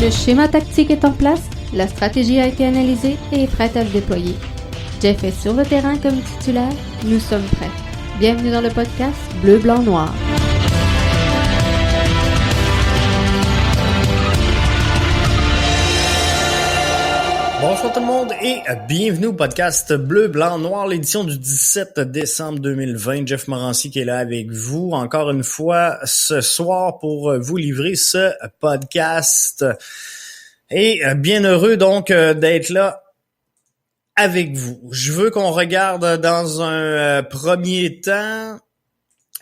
Le schéma tactique est en place, la stratégie a été analysée et est prête à se déployer. Jeff est sur le terrain comme titulaire, nous sommes prêts. Bienvenue dans le podcast Bleu, Blanc, Noir. Bonjour tout le monde et bienvenue au podcast Bleu, Blanc, Noir, l'édition du 17 décembre 2020. Jeff Morancy qui est là avec vous encore une fois ce soir pour vous livrer ce podcast. Et bien heureux donc d'être là avec vous. Je veux qu'on regarde dans un premier temps.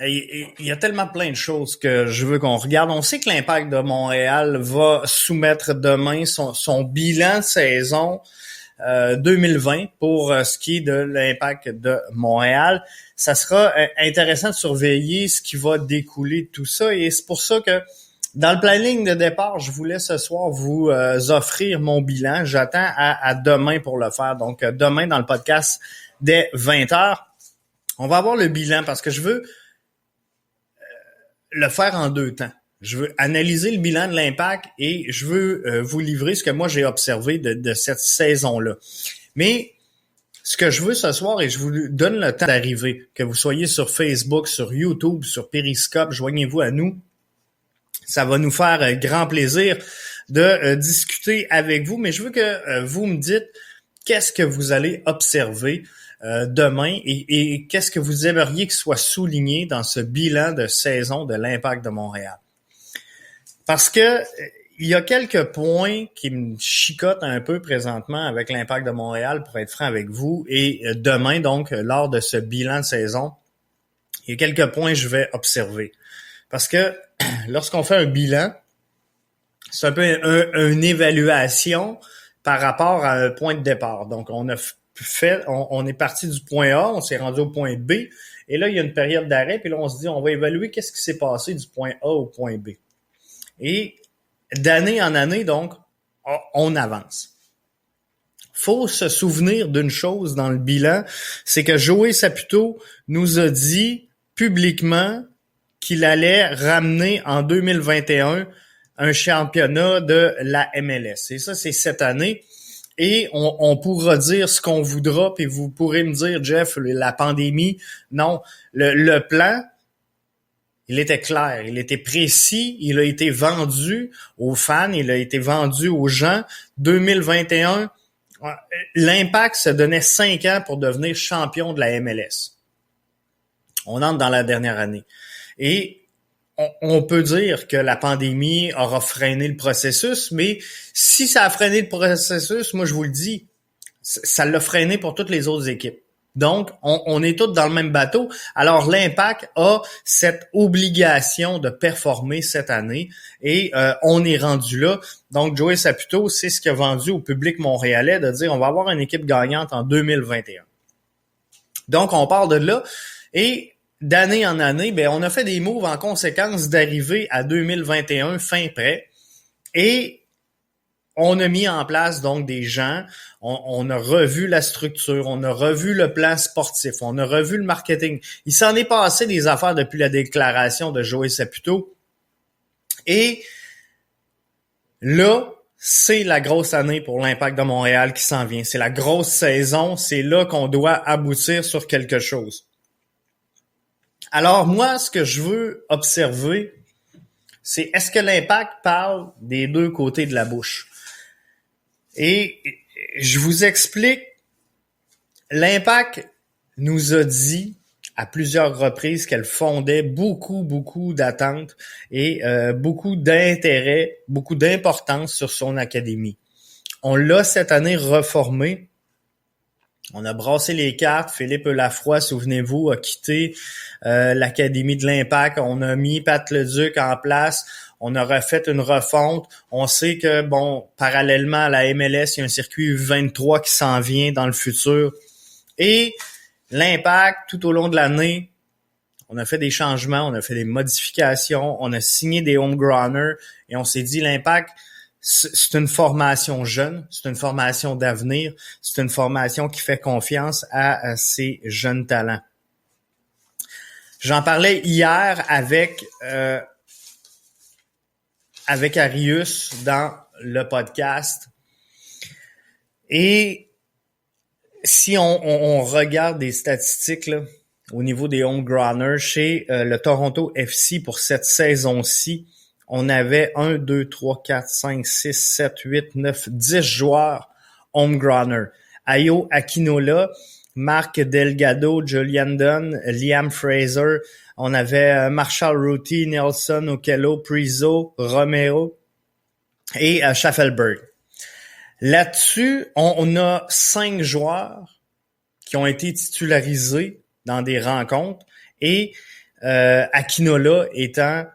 Il y a tellement plein de choses que je veux qu'on regarde. On sait que l'Impact de Montréal va soumettre demain son bilan de saison 2020 pour ce qui est de l'Impact de Montréal. Ça sera intéressant de surveiller ce qui va découler de tout ça et c'est pour ça que dans le planning de départ, je voulais ce soir vous offrir mon bilan. J'attends à demain pour le faire. Donc demain dans le podcast dès 20h, on va avoir le bilan parce que je veux le faire en deux temps. Je veux analyser le bilan de l'Impact et je veux vous livrer ce que moi j'ai observé de cette saison-là. Mais ce que je veux ce soir, et je vous donne le temps d'arriver, que vous soyez sur Facebook, sur YouTube, sur Periscope, joignez-vous à nous. Ça va nous faire grand plaisir de discuter avec vous, mais je veux que vous me dites qu'est-ce que vous allez observer demain et qu'est-ce que vous aimeriez que soit souligné dans ce bilan de saison de l'Impact de Montréal. Parce que il y a quelques points qui me chicotent un peu présentement avec l'Impact de Montréal, pour être franc avec vous, et demain, donc, lors de ce bilan de saison, il y a quelques points que je vais observer. Parce que lorsqu'on fait un bilan, c'est un peu une évaluation par rapport à un point de départ. Donc, on est parti du point A, on s'est rendu au point B, et là, il y a une période d'arrêt, puis là, on se dit, on va évaluer qu'est-ce qui s'est passé du point A au point B. Et d'année en année, donc, on avance. Faut se souvenir d'une chose dans le bilan, c'est que Joey Saputo nous a dit publiquement qu'il allait ramener en 2021 un championnat de la MLS. Et ça, c'est cette année. Et on pourra dire ce qu'on voudra, puis vous pourrez me dire, Jeff, la pandémie, non. Le plan, il était clair, il était précis, il a été vendu aux fans, il a été vendu aux gens. 2021, l'Impact se donnait 5 ans pour devenir champion de la MLS. On entre dans la dernière année. Et on peut dire que la pandémie aura freiné le processus, mais si ça a freiné le processus, moi je vous le dis, ça l'a freiné pour toutes les autres équipes. Donc, on est tous dans le même bateau. Alors, l'Impact a cette obligation de performer cette année et on est rendu là. Donc, Joey Saputo, c'est ce qu'il a vendu au public montréalais de dire on va avoir une équipe gagnante en 2021. Donc, on part de là et d'année en année, ben on a fait des moves en conséquence d'arriver à 2021 fin prêt et on a mis en place donc des gens, on a revu la structure, on a revu le plan sportif, on a revu le marketing. Il s'en est passé des affaires depuis la déclaration de Joey Saputo et là, c'est la grosse année pour l'Impact de Montréal qui s'en vient. C'est la grosse saison, c'est là qu'on doit aboutir sur quelque chose. Alors, moi, ce que je veux observer, c'est est-ce que l'Impact parle des deux côtés de la bouche? Et je vous explique, l'Impact nous a dit à plusieurs reprises qu'elle fondait beaucoup d'attentes et beaucoup d'intérêt, beaucoup d'importance sur son académie. On l'a cette année reformé. On a brassé les cartes. Philippe Lafroy, souvenez-vous, a quitté l'Académie de l'Impact. On a mis Pat Leduc en place. On a refait une refonte. On sait que, bon, parallèlement à la MLS, il y a un circuit U23 qui s'en vient dans le futur. Et l'Impact, tout au long de l'année, on a fait des changements, on a fait des modifications, on a signé des homegrowners et on s'est dit, l'Impact, c'est une formation jeune, c'est une formation d'avenir, c'est une formation qui fait confiance à ces jeunes talents. J'en parlais hier avec Arius dans le podcast. Et si on regarde des statistiques là, au niveau des homegrowners chez le Toronto FC pour cette saison-ci, on avait 1, 2, 3, 4, 5, 6, 7, 8, 9, 10 joueurs homegrowners. Ayo Akinola, Mark Delgado, Julian Dunn, Liam Fraser, on avait Marshall Ruti, Nelson Okello, Priso, Romero et Schaffelberg. Là-dessus, on a 5 joueurs qui ont été titularisés dans des rencontres et Akinola étant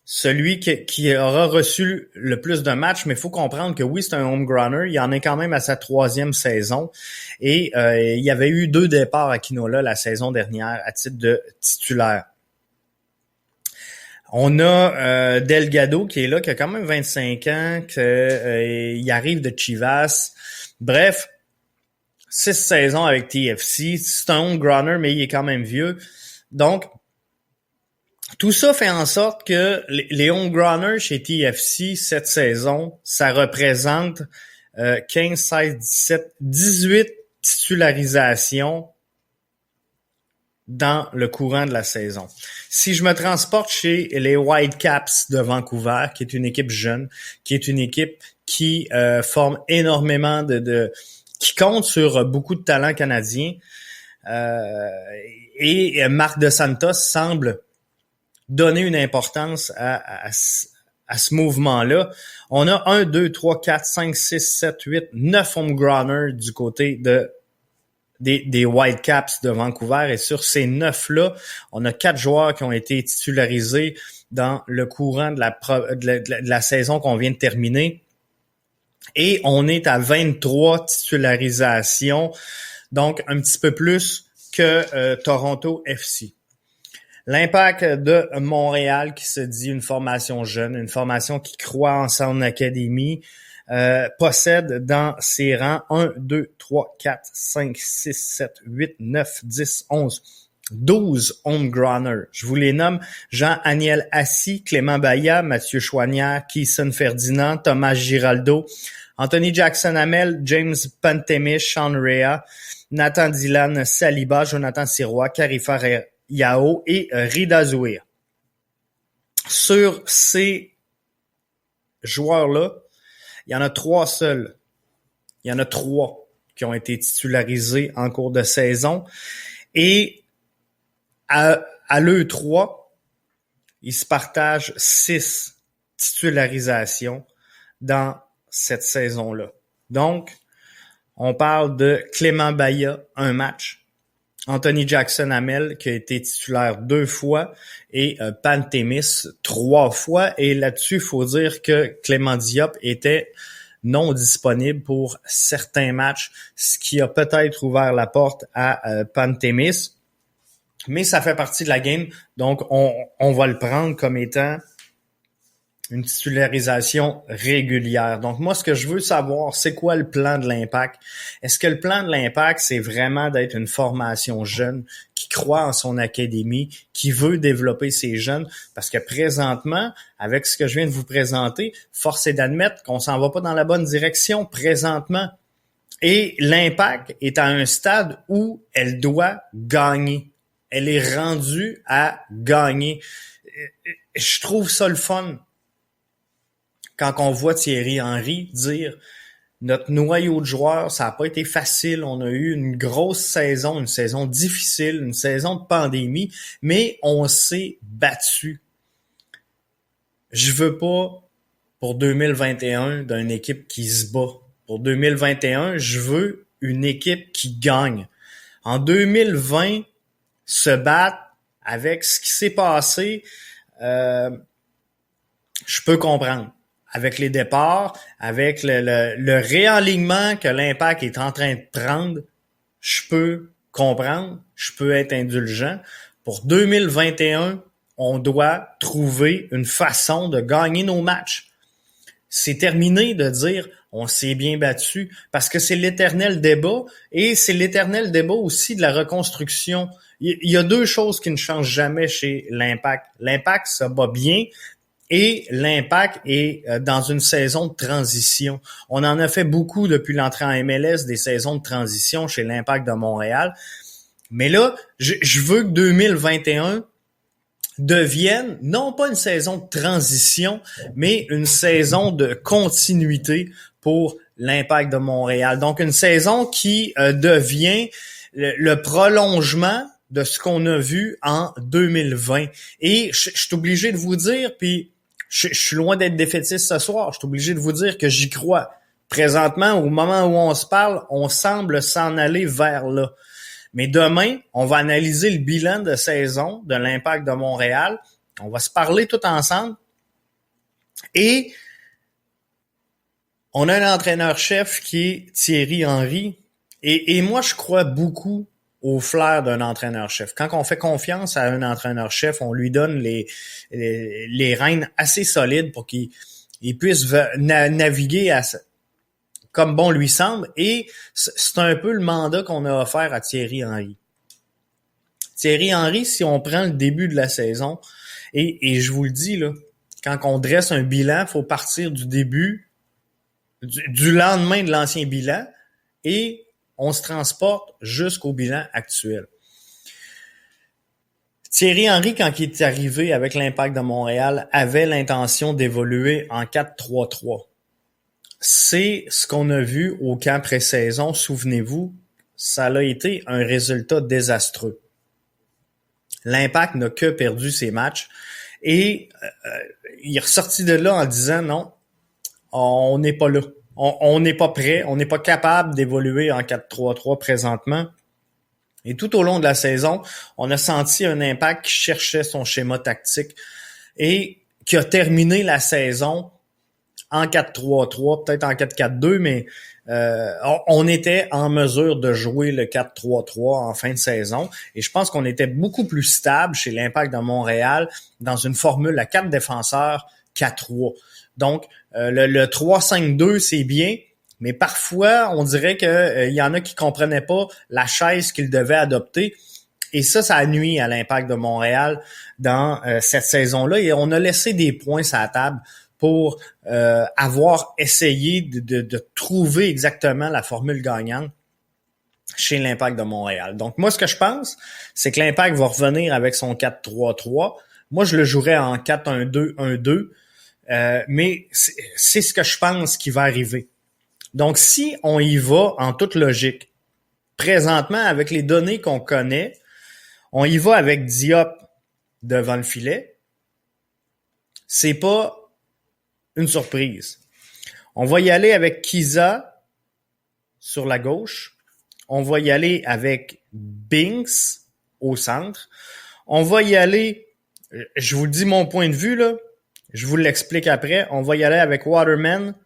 celui qui aura reçu le plus de matchs, mais il faut comprendre que oui, c'est un homegrowner, il en est quand même à sa 3e saison et il y avait eu 2 départs à Akinola la saison dernière à titre de titulaire. On a Delgado qui est là, qui a quand même 25 ans, il arrive de Chivas. Bref, 6 saisons avec TFC. C'est un homegrowner, mais il est quand même vieux. Donc, tout ça fait en sorte que les homegrowners chez TFC cette saison, ça représente 15, 16, 17, 18 titularisations dans le courant de la saison. Si je me transporte chez les Whitecaps de Vancouver, qui est une équipe jeune, qui est une équipe qui forme énormément qui compte sur beaucoup de talents canadiens, et Marc Dos Santos semble donner une importance à ce mouvement-là. On a 1, 2, 3, 4, 5, 6, 7, 8, 9 homegrowners du côté des Whitecaps de Vancouver. Et sur ces 9-là, on a 4 joueurs qui ont été titularisés dans le courant de la saison qu'on vient de terminer. Et on est à 23 titularisations, donc un petit peu plus que Toronto FC. L'Impact de Montréal qui se dit une formation jeune, une formation qui croit en son académie, possède dans ses rangs 1, 2, 3, 4, 5, 6, 7, 8, 9, 10, 11, 12 homegrowners. Je vous les nomme: Jean-Aniel Assis, Clément Baya, Mathieu Chouanière, Keyson Ferdinand, Thomas Giraldo, Anthony Jackson-Hamel, James Pantemis, Sean Rea, Nathan Dylan Saliba, Jonathan Sirois, Karifa Yao et Rida Zouir. Sur ces joueurs-là, il y en a 3 seuls. Il y en a 3 qui ont été titularisés en cours de saison. Et à l'eux 3, ils se partagent 6 titularisations dans cette saison-là. Donc, on parle de Clément Baya, 1 match. Anthony Jackson-Hamel, qui a été titulaire 2 fois, et Pantemis 3 fois. Et là-dessus, il faut dire que Clément Diop était non disponible pour certains matchs, ce qui a peut-être ouvert la porte à Pantemis. Mais ça fait partie de la game, donc on va le prendre comme étant une titularisation régulière. Donc moi, ce que je veux savoir, c'est quoi le plan de l'Impact? Est-ce que le plan de l'Impact, c'est vraiment d'être une formation jeune qui croit en son académie, qui veut développer ses jeunes? Parce que présentement, avec ce que je viens de vous présenter, force est d'admettre qu'on s'en va pas dans la bonne direction présentement. Et l'Impact est à un stade où elle doit gagner. Elle est rendue à gagner. Je trouve ça le fun. Quand on voit Thierry Henry dire « Notre noyau de joueurs, ça n'a pas été facile, on a eu une grosse saison, une saison difficile, une saison de pandémie, mais on s'est battu. » Je veux pas, pour 2021, d'une équipe qui se bat. Pour 2021, je veux une équipe qui gagne. En 2020, se battre avec ce qui s'est passé, je peux comprendre. Avec les départs, avec le réalignement que l'Impact est en train de prendre, je peux comprendre, je peux être indulgent. Pour 2021, on doit trouver une façon de gagner nos matchs. C'est terminé de dire on s'est bien battu, parce que c'est l'éternel débat, et c'est l'éternel débat aussi de la reconstruction. Il y a 2 choses qui ne changent jamais chez l'Impact. L'Impact se bat bien, Et l'Impact est dans une saison de transition. On en a fait beaucoup depuis l'entrée en MLS, des saisons de transition chez l'Impact de Montréal. Mais là, je veux que 2021 devienne non pas une saison de transition, mais une saison de continuité pour l'Impact de Montréal. Donc, une saison qui devient le prolongement de ce qu'on a vu en 2020. Et je suis obligé de vous dire, puis je suis loin d'être défaitiste ce soir, je suis obligé de vous dire que j'y crois. Présentement, au moment où on se parle, on semble s'en aller vers là. Mais demain, on va analyser le bilan de saison de l'Impact de Montréal. On va se parler tout ensemble. Et on a un entraîneur-chef qui est Thierry Henry. Et moi, je crois beaucoup au flair d'un entraîneur-chef. Quand on fait confiance à un entraîneur-chef, on lui donne les rênes assez solides pour qu'il puisse naviguer comme bon lui semble. Et c'est un peu le mandat qu'on a offert à Thierry Henry. Thierry Henry, si on prend le début de la saison, et je vous le dis, là, quand on dresse un bilan, il faut partir du début, du lendemain de l'ancien bilan, et on se transporte jusqu'au bilan actuel. Thierry Henry, quand il est arrivé avec l'Impact de Montréal, avait l'intention d'évoluer en 4-3-3. C'est ce qu'on a vu au camp pré-saison. Souvenez-vous, ça a été un résultat désastreux. L'Impact n'a que perdu ses matchs et il est ressorti de là en disant non, on n'est pas là. On n'est pas prêt, on n'est pas capable d'évoluer en 4-3-3 présentement. Et tout au long de la saison, on a senti un Impact qui cherchait son schéma tactique et qui a terminé la saison en 4-3-3, peut-être en 4-4-2, mais on était en mesure de jouer le 4-3-3 en fin de saison. Et je pense qu'on était beaucoup plus stable chez l'Impact de Montréal dans une formule à 4 défenseurs qu'à 3. Donc, le 3-5-2, c'est bien, mais parfois, on dirait qu'il y en a qui comprenaient pas la chaise qu'ils devaient adopter. Et ça a nuit à l'Impact de Montréal dans cette saison-là. Et on a laissé des points sur la table pour avoir essayé de trouver exactement la formule gagnante chez l'Impact de Montréal. Donc, moi, ce que je pense, c'est que l'Impact va revenir avec son 4-3-3. Moi, je le jouerais en 4-1-2-1-2. Mais c'est ce que je pense qui va arriver. Donc, si on y va en toute logique, présentement, avec les données qu'on connaît, on y va avec Diop devant le filet, c'est pas une surprise. On va y aller avec Kiza sur la gauche. On va y aller avec Binks au centre. On va y aller, je vous dis mon point de vue, là. Je vous l'explique après. On va y aller avec Waterman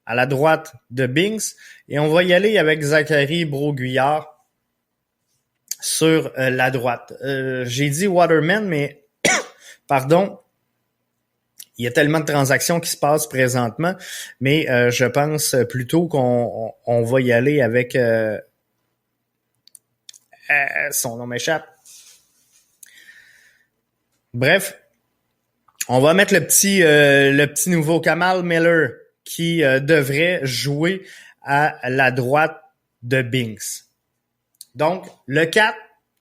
à la droite de Binks et on va y aller avec Zachary Broguillard sur la droite. J'ai dit Waterman, mais pardon, il y a tellement de transactions qui se passent présentement, mais je pense plutôt qu'on va y aller avec son nom m'échappe. Bref. On va mettre le petit nouveau Kamal Miller qui devrait jouer à la droite de Binks. Donc, le 4,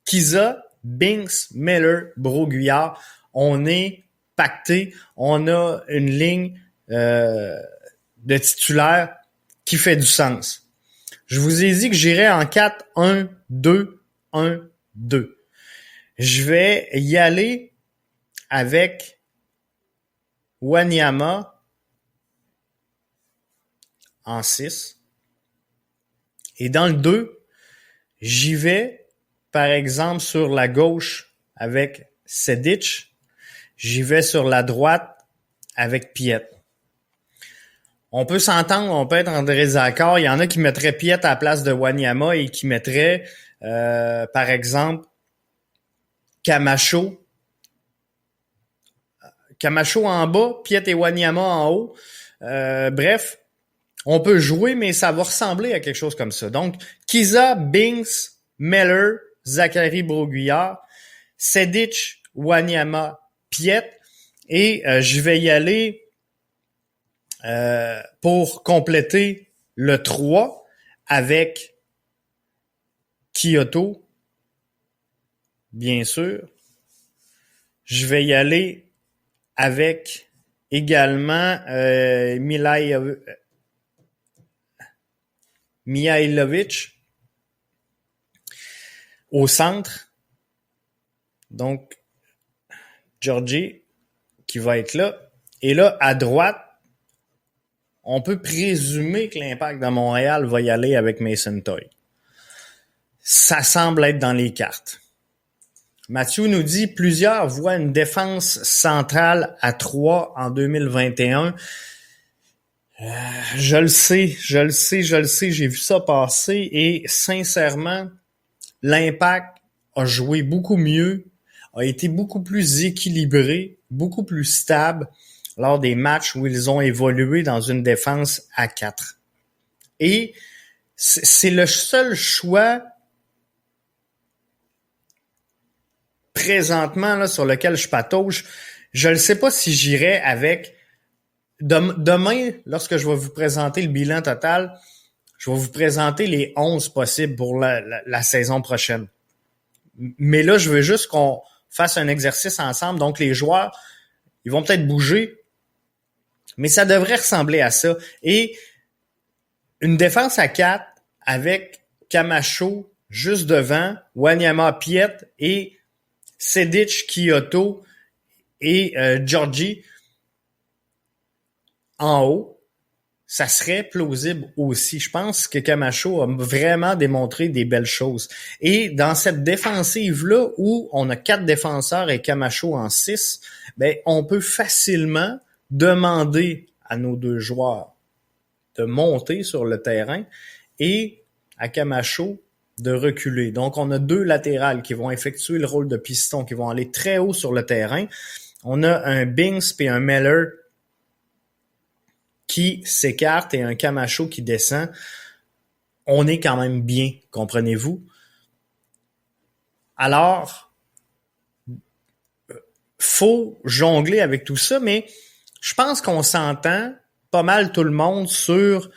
Kiza, Binks, Miller, Broguillard, on est pacté. On a une ligne de titulaire qui fait du sens. Je vous ai dit que j'irais en 4-1-2-1-2. Je vais y aller avec Wanyama en 6. Et dans le 2, j'y vais, par exemple, sur la gauche avec Sedic. J'y vais sur la droite avec Piet. On peut s'entendre, on peut être en désaccord. Il y en a qui mettraient Piet à la place de Wanyama et qui mettraient, par exemple, Camacho en bas, Piet et Wanyama en haut. Bref, on peut jouer, mais ça va ressembler à quelque chose comme ça. Donc, Kiza, Binks, Miller, Zachary Broguillard, Sedic, Wanyama, Piet. Et je vais y aller pour compléter le 3 avec Kyoto, bien sûr. Je vais y aller avec également Mihailovic au centre. Donc, Georgie qui va être là. Et là, à droite, on peut présumer que l'Impact de Montréal va y aller avec Mason Toye. Ça semble être dans les cartes. Mathieu nous dit, plusieurs voient une défense centrale à 3 en 2021. Je le sais, j'ai vu ça passer et sincèrement, l'Impact a joué beaucoup mieux, a été beaucoup plus équilibré, beaucoup plus stable lors des matchs où ils ont évolué dans une défense à 4. Et c'est le seul choix présentement là, sur lequel je patauge. Je ne sais pas si j'irai avec... Demain, lorsque je vais vous présenter le bilan total, je vais vous présenter les 11 possibles pour la saison prochaine. Mais là, je veux juste qu'on fasse un exercice ensemble. Donc, les joueurs, ils vont peut-être bouger, mais ça devrait ressembler à ça. Et une défense à 4 avec Camacho juste devant, Wanyama Piet et Sedic, Kyoto et Georgie en haut, ça serait plausible aussi. Je pense que Camacho a vraiment démontré des belles choses. Et dans cette défensive-là, où on a 4 défenseurs et Camacho en 6, ben, on peut facilement demander à nos 2 joueurs de monter sur le terrain et à Camacho de reculer. Donc, on a 2 latérales qui vont effectuer le rôle de piston, qui vont aller très haut sur le terrain. On a un Binks et un Meller qui s'écarte et un Camacho qui descend. On est quand même bien, comprenez-vous? Alors, faut jongler avec tout ça, mais je pense qu'on s'entend pas mal tout le monde sur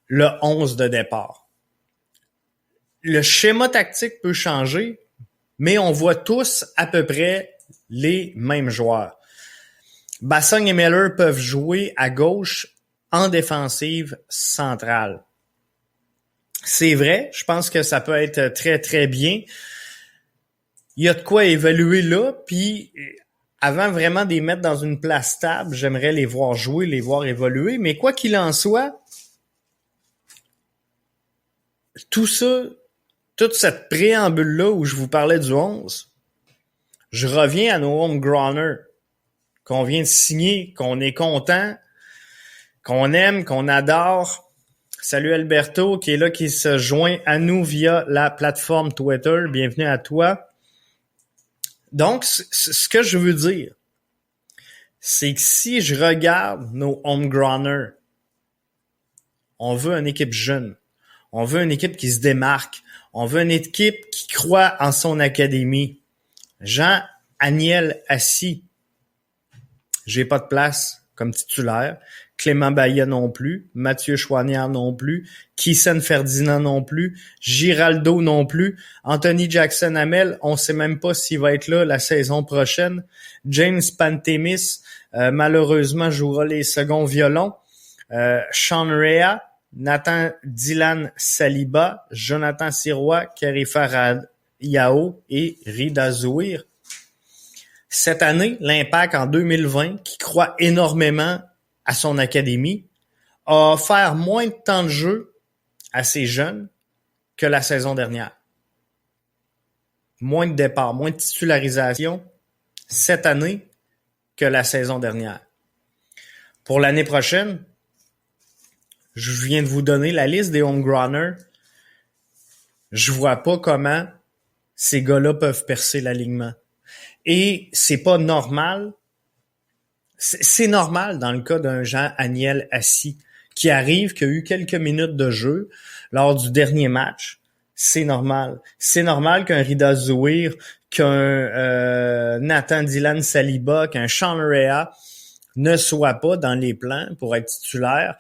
le 11 de départ. Le schéma tactique peut changer, mais on voit tous à peu près les mêmes joueurs. Basson et Miller peuvent jouer à gauche en défensive centrale. C'est vrai, je pense que ça peut être très, très bien. Il y a de quoi évaluer là, puis avant vraiment de les mettre dans une place stable, j'aimerais les voir jouer, les voir évoluer, mais quoi qu'il en soit, tout ça, toute cette préambule-là où je vous parlais du 11, je reviens à nos homegrowners qu'on vient de signer, qu'on est content, qu'on aime, qu'on adore. Salut Alberto qui est là, qui se joint à nous via la plateforme Twitter. Bienvenue à toi. Donc, ce que je veux dire, c'est que si je regarde nos homegrowners, on veut une équipe jeune. On veut une équipe qui se démarque. On veut une équipe qui croit en son académie. Jean-Aniel Assis, j'ai pas de place comme titulaire. Clément Baillet non plus. Mathieu Chouanière non plus. Kieson Ferdinand non plus. Giraldo non plus. Anthony Jackson-Hamel, on sait même pas s'il va être là la saison prochaine. James Pantemis, malheureusement, jouera les seconds violons. Sean Rea, Nathan Dylan Saliba, Jonathan Sirois, Karifa Yao et Rida Zouir. Cette année, l'Impact en 2020, qui croit énormément à son académie, a offert moins de temps de jeu à ses jeunes que la saison dernière. Moins de départs, moins de titularisation cette année que la saison dernière. Pour l'année prochaine, je viens de vous donner la liste des homegrowners. Je vois pas comment ces gars-là peuvent percer l'alignement. Et c'est pas normal. C'est normal dans le cas d'un Jean-Aniel Assis qui arrive, qui a eu quelques minutes de jeu lors du dernier match. C'est normal. C'est normal qu'un Rida Zouir, qu'un Nathan Dylan Saliba, qu'un Sean Rea ne soit pas dans les plans pour être titulaire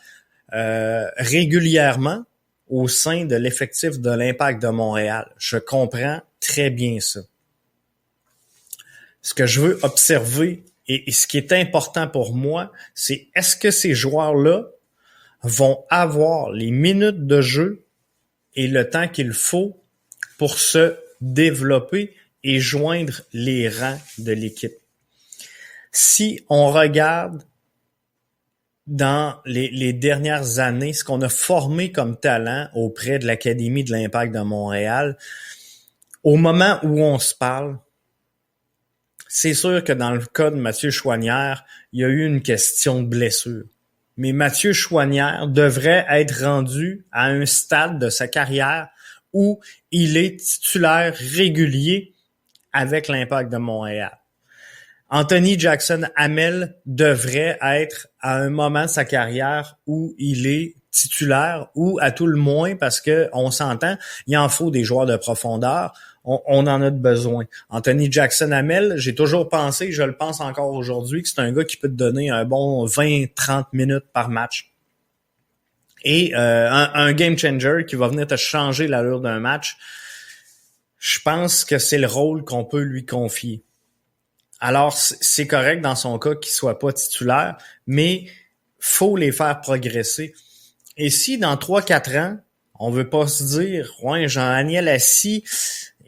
régulièrement au sein de l'effectif de l'Impact de Montréal. Je comprends très bien ça. Ce que je veux observer et ce qui est important pour moi, c'est est-ce que ces joueurs-là vont avoir les minutes de jeu et le temps qu'il faut pour se développer et joindre les rangs de l'équipe. Si on regarde dans les dernières années ce qu'on a formé comme talent auprès de l'Académie de l'Impact de Montréal, au moment où on se parle, c'est sûr que dans le cas de Mathieu Choinière, il y a eu une question de blessure. Mais Mathieu Choinière devrait être rendu à un stade de sa carrière où il est titulaire régulier avec l'Impact de Montréal. Anthony Jackson-Hamel devrait être à un moment de sa carrière où il est titulaire ou à tout le moins, parce que on s'entend, il en faut des joueurs de profondeur, on en a besoin. Anthony Jackson-Hamel, j'ai toujours pensé, je le pense encore aujourd'hui, que c'est un gars qui peut te donner un bon 20-30 minutes par match. Et un game changer qui va venir te changer l'allure d'un match. Je pense que c'est le rôle qu'on peut lui confier. Alors, c'est correct dans son cas qu'il soit pas titulaire, mais faut les faire progresser. Et si dans 3-4 ans, on veut pas se dire, ouais, Jean-Daniel Assis,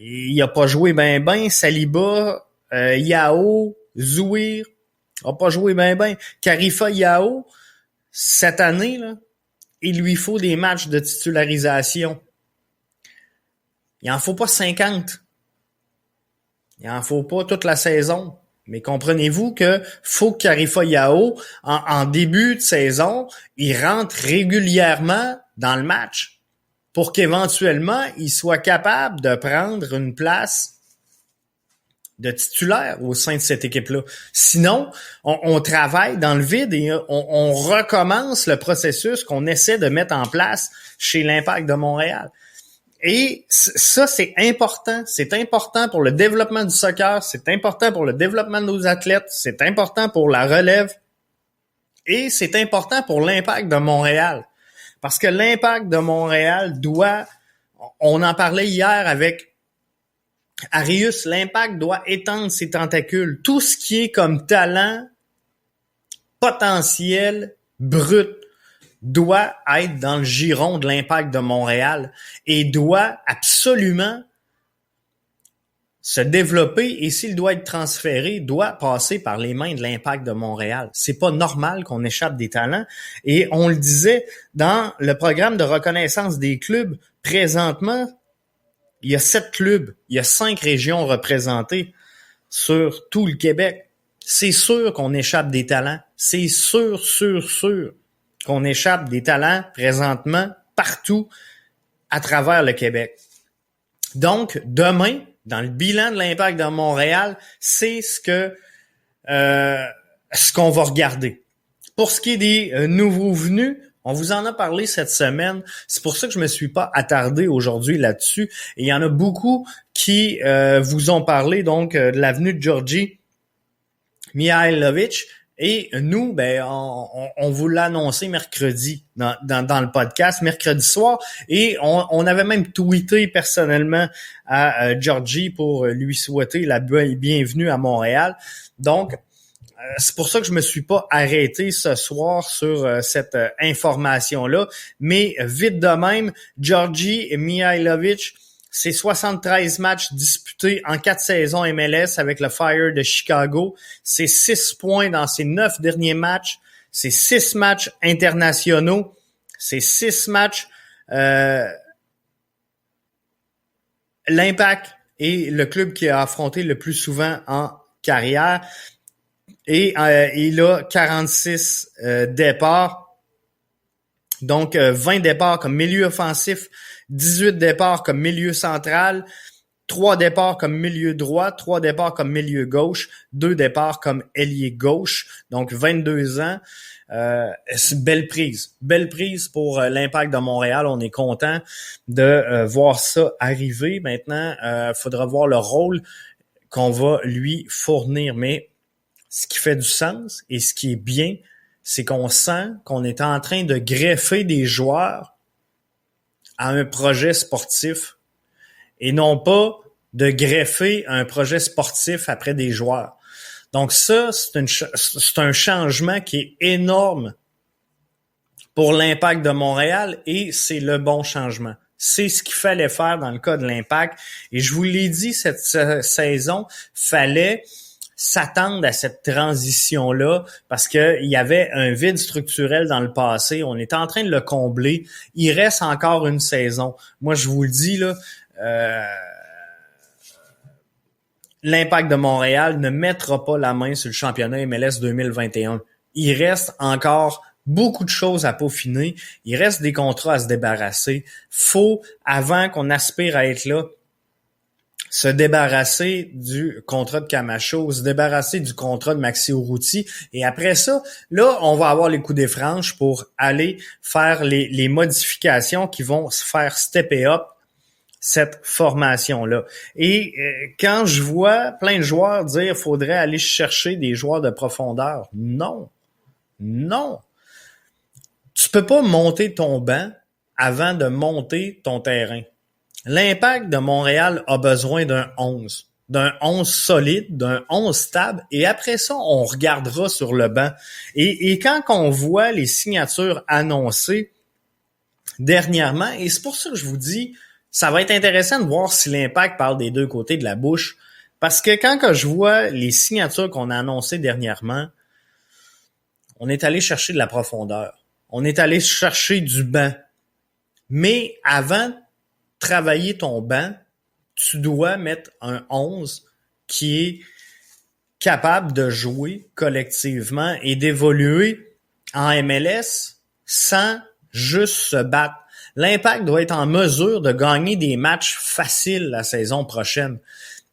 il a pas joué ben, Saliba, Yao, Zouir, a pas joué ben. Karifa Yao, cette année, là, il lui faut des matchs de titularisation. Il en faut pas 50. Il en faut pas toute la saison. Mais comprenez-vous que faut que Karifa Yao, en début de saison, il rentre régulièrement dans le match pour qu'éventuellement, il soit capable de prendre une place de titulaire au sein de cette équipe-là. Sinon, on travaille dans le vide et on recommence le processus qu'on essaie de mettre en place chez l'Impact de Montréal. Et ça, c'est important. C'est important pour le développement du soccer, c'est important pour le développement de nos athlètes, c'est important pour la relève et c'est important pour l'Impact de Montréal. Parce que l'Impact de Montréal doit, on en parlait hier avec Arius, l'Impact doit étendre ses tentacules. Tout ce qui est comme talent, potentiel, brut, doit être dans le giron de l'Impact de Montréal et doit absolument se développer et s'il doit être transféré, doit passer par les mains de l'Impact de Montréal. C'est pas normal qu'on échappe des talents et on le disait dans le programme de reconnaissance des clubs présentement, il y a 7 clubs, il y a 5 régions représentées sur tout le Québec. C'est sûr qu'on échappe des talents, c'est sûr qu'on échappe des talents présentement partout à travers le Québec. Donc, demain, dans le bilan de l'Impact de Montréal, c'est ce qu'on va regarder. Pour ce qui est des nouveaux venus, on vous en a parlé cette semaine. C'est pour ça que je me suis pas attardé aujourd'hui là-dessus. Et il y en a beaucoup qui vous ont parlé donc de la venue de Georgi Mihailovic. Et nous, ben, on vous l'a annoncé mercredi dans le podcast, mercredi soir. Et on avait même tweeté personnellement à Georgie pour lui souhaiter la bienvenue à Montréal. Donc, c'est pour ça que je me suis pas arrêté ce soir sur cette information-là. Mais vite de même, Georgi Mihailovic, c'est 73 matchs disputés en 4 saisons MLS avec le Fire de Chicago. C'est 6 points dans ses 9 derniers matchs. C'est 6 matchs internationaux. C'est 6 matchs. L'Impact est le club qui a affronté le plus souvent en carrière. Et il a 46 départs. Donc, 20 départs comme milieu offensif, 18 départs comme milieu central, 3 départs comme milieu droit, 3 départs comme milieu gauche, 2 départs comme ailier gauche. Donc, 22 ans. C'est une belle prise. Belle prise pour l'Impact de Montréal. On est content de voir ça arriver. Maintenant, il faudra voir le rôle qu'on va lui fournir. Mais ce qui fait du sens et ce qui est bien, c'est qu'on sent qu'on est en train de greffer des joueurs à un projet sportif et non pas de greffer un projet sportif après des joueurs. Donc ça, c'est un changement qui est énorme pour l'Impact de Montréal et c'est le bon changement. C'est ce qu'il fallait faire dans le cas de l'Impact. Et je vous l'ai dit, cette saison, fallait s'attendre à cette transition-là parce qu'il y avait un vide structurel dans le passé. On est en train de le combler. Il reste encore une saison. Moi, je vous le dis, là, l'Impact de Montréal ne mettra pas la main sur le championnat MLS 2021. Il reste encore beaucoup de choses à peaufiner. Il reste des contrats à se débarrasser. Faut, avant qu'on aspire à être là, se débarrasser du contrat de Camacho, se débarrasser du contrat de Maxi Urruti. Et après ça, là, on va avoir les coups des franges pour aller faire les modifications qui vont se faire stepper up cette formation-là. Et quand je vois plein de joueurs dire faudrait aller chercher des joueurs de profondeur, non. Tu peux pas monter ton banc avant de monter ton terrain. L'Impact de Montréal a besoin d'un 11 solide, d'un 11 stable, et après ça, on regardera sur le banc. Et quand on voit les signatures annoncées dernièrement, et c'est pour ça que je vous dis, ça va être intéressant de voir si l'Impact parle des deux côtés de la bouche, parce que quand je vois les signatures qu'on a annoncées dernièrement, on est allé chercher de la profondeur. On est allé chercher du banc. Mais avant de travailler ton banc, tu dois mettre un 11 qui est capable de jouer collectivement et d'évoluer en MLS sans juste se battre. L'Impact doit être en mesure de gagner des matchs faciles la saison prochaine.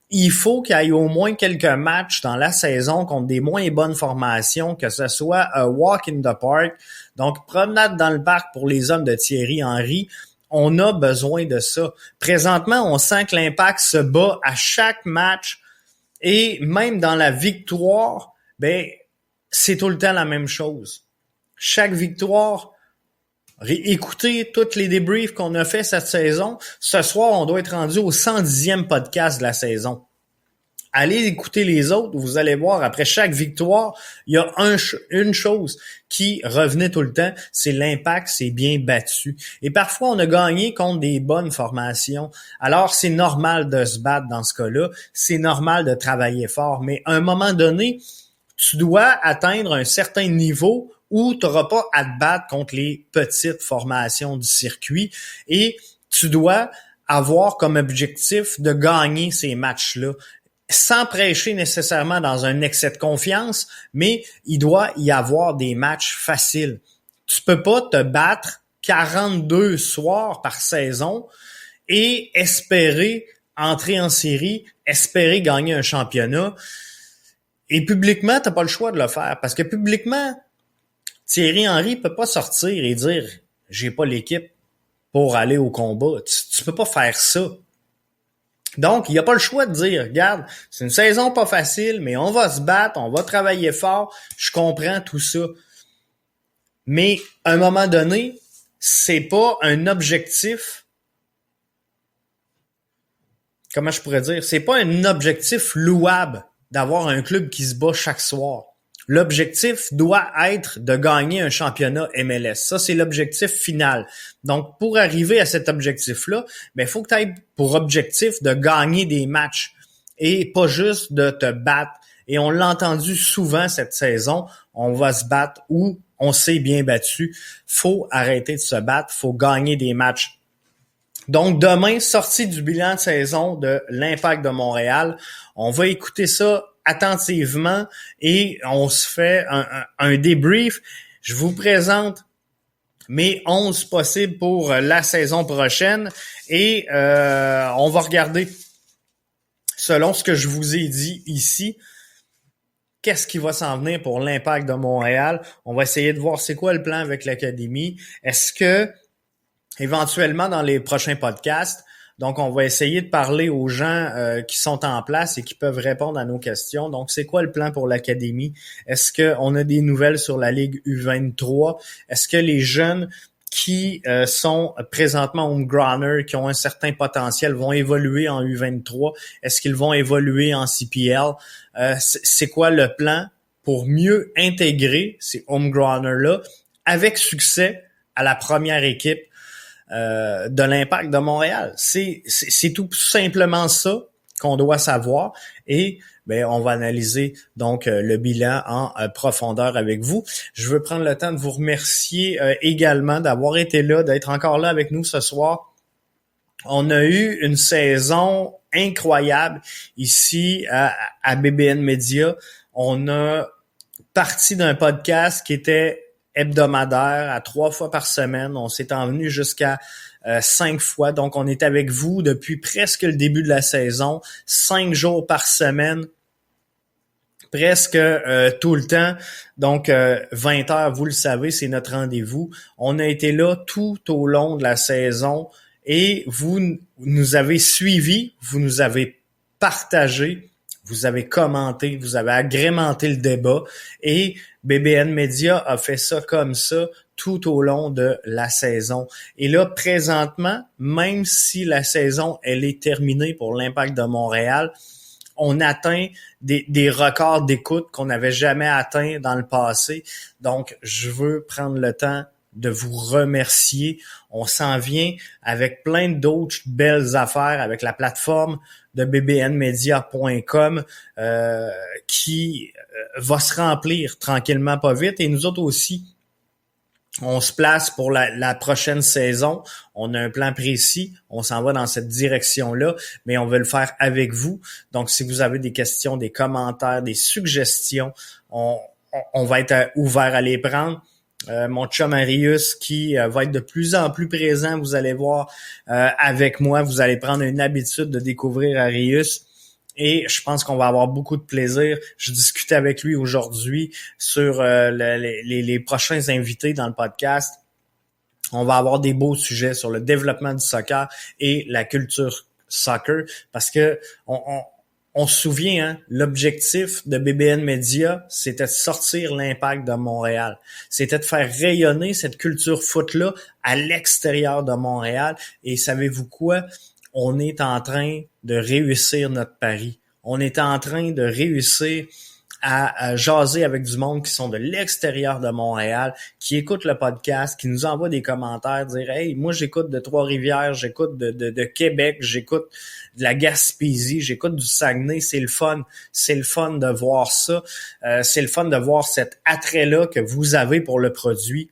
Il faut qu'il y ait au moins quelques matchs dans la saison contre des moins bonnes formations, que ce soit un walk in the park, donc promenade dans le parc pour les hommes de Thierry Henry. On a besoin de ça. Présentement, on sent que l'Impact se bat à chaque match et même dans la victoire, c'est tout le temps la même chose. Chaque victoire, écoutez tous les débriefs qu'on a fait cette saison. Ce soir, on doit être rendu au 110e podcast de la saison. Allez écouter les autres, vous allez voir, après chaque victoire, il y a une chose qui revenait tout le temps, c'est l'Impact s'est bien battu. Et parfois, on a gagné contre des bonnes formations. Alors, c'est normal de se battre dans ce cas-là, c'est normal de travailler fort, mais à un moment donné, tu dois atteindre un certain niveau où tu n'auras pas à te battre contre les petites formations du circuit et tu dois avoir comme objectif de gagner ces matchs-là. Sans prêcher nécessairement dans un excès de confiance, mais il doit y avoir des matchs faciles. Tu peux pas te battre 42 soirs par saison et espérer entrer en série, espérer gagner un championnat. Et publiquement, t'as pas le choix de le faire parce que publiquement, Thierry Henry peut pas sortir et dire « j'ai pas l'équipe pour aller au combat ». Tu peux pas faire ça. Donc, il n'y a pas le choix de dire, regarde, c'est une saison pas facile, mais on va se battre, on va travailler fort, je comprends tout ça. Mais, à un moment donné, c'est pas un objectif, comment je pourrais dire, c'est pas un objectif louable d'avoir un club qui se bat chaque soir. L'objectif doit être de gagner un championnat MLS. Ça, c'est l'objectif final. Donc, pour arriver à cet objectif-là, il faut que tu aies pour objectif de gagner des matchs et pas juste de te battre. Et on l'a entendu souvent cette saison, on va se battre ou on s'est bien battu. Faut arrêter de se battre, faut gagner des matchs. Donc, demain, sortie du bilan de saison de l'Impact de Montréal, on va écouter ça attentivement et on se fait un débrief. Je vous présente mes 11 possibles pour la saison prochaine et on va regarder, selon ce que je vous ai dit ici, qu'est-ce qui va s'en venir pour l'Impact de Montréal. On va essayer de voir c'est quoi le plan avec l'académie. Est-ce que, éventuellement, dans les prochains podcasts, Donc, on va essayer de parler aux gens qui sont en place et qui peuvent répondre à nos questions. Donc, c'est quoi le plan pour l'académie? Est-ce qu'on a des nouvelles sur la Ligue U23? Est-ce que les jeunes qui sont présentement homegrowners, qui ont un certain potentiel, vont évoluer en U23? Est-ce qu'ils vont évoluer en CPL? C'est quoi le plan pour mieux intégrer ces homegrowners-là avec succès à la première équipe de l'Impact de Montréal? C'est tout simplement ça qu'on doit savoir et on va analyser donc le bilan en profondeur avec vous. Je veux prendre le temps de vous remercier également d'avoir été là, d'être encore là avec nous ce soir. On a eu une saison incroyable ici à BBN Media. On a parti d'un podcast qui était hebdomadaire à 3 fois par semaine. On s'est envenu jusqu'à 5 fois. Donc, on est avec vous depuis presque le début de la saison, 5 jours par semaine, presque tout le temps. Donc, 20 heures, vous le savez, c'est notre rendez-vous. On a été là tout au long de la saison et vous nous avez suivis, vous nous avez partagé, vous avez commenté, vous avez agrémenté le débat et BBN Media a fait ça comme ça tout au long de la saison. Et là, présentement, même si la saison, elle est terminée pour l'Impact de Montréal, on atteint des records d'écoute qu'on n'avait jamais atteints dans le passé. Donc, je veux prendre le temps de vous remercier. On s'en vient avec plein d'autres belles affaires avec la plateforme de bbnmedia.com qui va se remplir tranquillement pas vite. Et nous autres aussi, on se place pour la prochaine saison. On a un plan précis. On s'en va dans cette direction-là, mais on veut le faire avec vous. Donc, si vous avez des questions, des commentaires, des suggestions, on va être ouvert à les prendre. Mon chum Arius qui va être de plus en plus présent, vous allez voir avec moi, vous allez prendre une habitude de découvrir Arius et je pense qu'on va avoir beaucoup de plaisir. Je discutais avec lui aujourd'hui sur les prochains invités dans le podcast. On va avoir des beaux sujets sur le développement du soccer et la culture soccer parce que on se souvient, hein, l'objectif de BBN Media, c'était de sortir l'Impact de Montréal. C'était de faire rayonner cette culture foot-là à l'extérieur de Montréal. Et savez-vous quoi? On est en train de réussir notre pari. On est en train de réussir à jaser avec du monde qui sont de l'extérieur de Montréal, qui écoutent le podcast, qui nous envoient des commentaires, dire « Hey, moi j'écoute de Trois-Rivières, j'écoute de Québec, j'écoute de la Gaspésie, j'écoute du Saguenay. » C'est le fun. C'est le fun de voir ça. C'est le fun de voir cet attrait-là que vous avez pour le produit.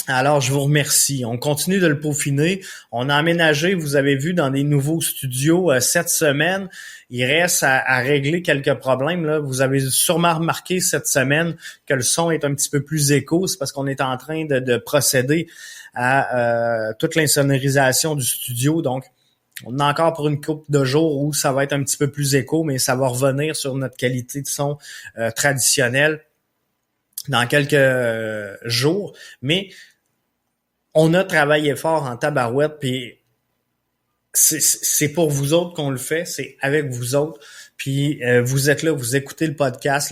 Alors, je vous remercie. On continue de le peaufiner. On a emménagé, vous avez vu, dans des nouveaux studios cette semaine. Il reste à régler quelques problèmes. Là. Vous avez sûrement remarqué cette semaine que le son est un petit peu plus écho. C'est parce qu'on est en train de procéder à toute l'insonorisation du studio. Donc, on a encore pour une couple de jours où ça va être un petit peu plus écho, mais ça va revenir sur notre qualité de son traditionnelle dans quelques jours. Mais on a travaillé fort en tabarouette, puis c'est pour vous autres qu'on le fait, c'est avec vous autres. Puis vous êtes là, vous écoutez le podcast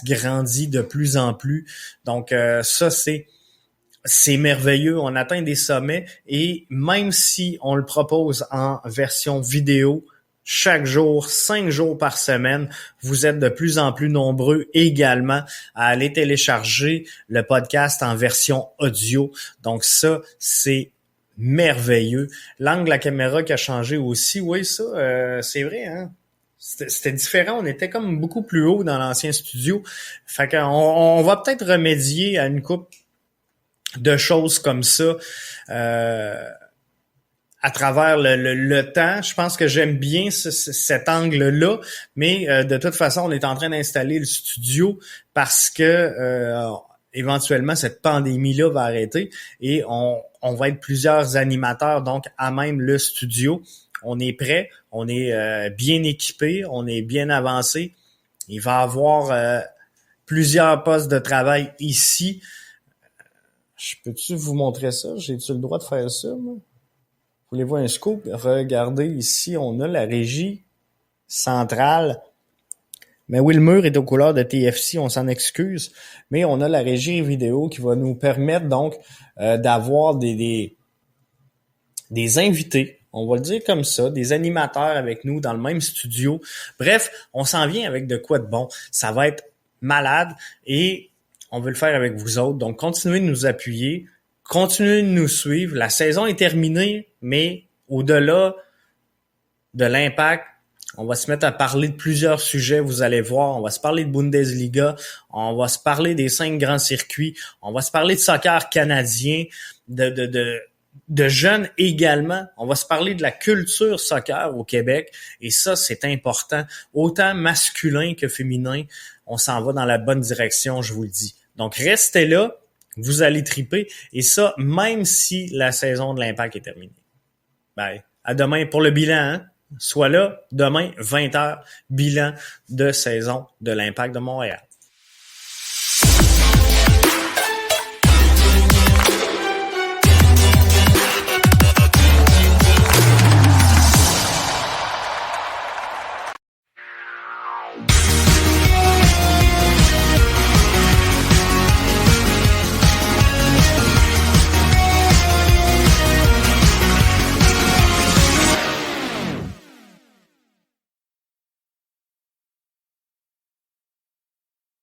grandit de plus en plus. Donc ça, c'est merveilleux. On atteint des sommets et même si on le propose en version vidéo, chaque jour, 5 jours par semaine, vous êtes de plus en plus nombreux également à aller télécharger le podcast en version audio. Donc ça, c'est merveilleux. L'angle de la caméra qui a changé aussi, oui, ça, c'est vrai, hein? C'était différent, on était comme beaucoup plus haut dans l'ancien studio. Fait qu'on va peut-être remédier à une couple de choses comme ça. À travers le temps, je pense que j'aime bien cet angle-là, mais de toute façon, on est en train d'installer le studio parce que éventuellement, cette pandémie-là va arrêter et on va être plusieurs animateurs donc à même le studio. On est prêt, on est bien équipé, on est bien avancé. Il va y avoir plusieurs postes de travail ici. Je peux-tu vous montrer ça? J'ai-tu le droit de faire ça, moi? Voulez-vous un scoop? Regardez ici, on a la régie centrale. Mais oui, le mur est aux couleurs de TFC, on s'en excuse, mais on a la régie vidéo qui va nous permettre donc d'avoir des invités, on va le dire comme ça, des animateurs avec nous dans le même studio. Bref, on s'en vient avec de quoi de bon. Ça va être malade et on veut le faire avec vous autres. Donc, continuez de nous appuyer, continuez de nous suivre. La saison est terminée, mais au-delà de l'impact, on va se mettre à parler de plusieurs sujets, vous allez voir. On va se parler de Bundesliga, on va se parler des 5 grands circuits, on va se parler de soccer canadien, de jeunes également. On va se parler de la culture soccer au Québec et ça, c'est important. Autant masculin que féminin, on s'en va dans la bonne direction, je vous le dis. Donc, restez là, vous allez triper et ça, même si la saison de l'Impact est terminée. Bye. À demain pour le bilan, hein? Sois là, demain, 20h, bilan de saison de l'Impact de Montréal.